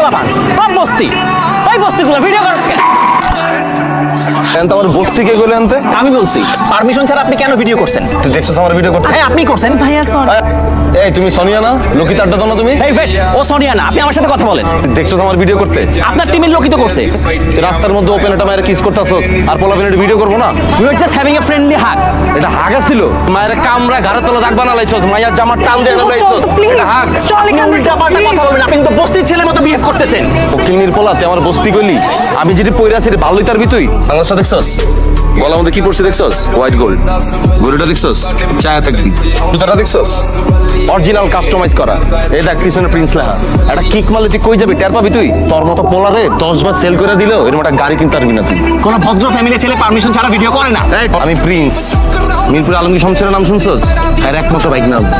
পোলাপান সব বস্তি ওই বস্তিগুলো ভিডিও করেন আমার বস্তি কে গেলে আনতে আমি বলছি পারমিশন ছাড়া আপনি কেন ভিডিও করছেন তুই দেখছিস আমার ভিডিও করতে হ্যাঁ আপনি করছেন ভাইয়া সরি এই তুমি সোনিয়া না লোকিত আড্ডা দাও না তুমি এই ওয়েট ও সোনিয়া না আপনি আমার সাথে কথা বলেন দেখছিস আমার ভিডিও করতে আপনার টিমের লোকই তো করছে তুই রাস্তার মধ্যে ওপেন একটা মায়ের কিস করতেছস আর পোলাপেনের ভিডিও করবো না you are just having a friendly hug এটা হাগা ছিল মায়ের কামরা ঘাড়ে তলা দাগ বানালাইছস মায়ের জামার টান দিয়ে লাইছস এটা হাগ চল এখান থেকে উল্টা পাল্টা কথা বলবেন আপনি তো বস্তির ছেলের মতো বিহেভ করতেছেন কিন্নির পোলা তুই আমার বস্তি কইলি আমি যেটি পয়রা আছি ভালোই তার ভিতই বাংলাদেশটা দেখছস গলার মধ্যে কি পড়ছে দেখছস হোয়াইট গোল্ড গরুটা দেখছস চায়া থাকবি জুতাটা দেখছস অরিজিনাল কাস্টমাইজ করা এই দেখ পিছনে প্রিন্স লেখা একটা কিক মারলে তুই কই যাবি টের পাবি তুই তোর মতো পোলারে 10 বার সেল করে দিলেও এরকম একটা গাড়ি কিনতে পারবি না তুই কোন ভদ্র ফ্যামিলি ছেলে পারমিশন ছাড়া ভিডিও করে না আমি প্রিন্স মিরপুর আলমগীর শমশেরের নাম শুনছস আর একমাত্র বাইক নাম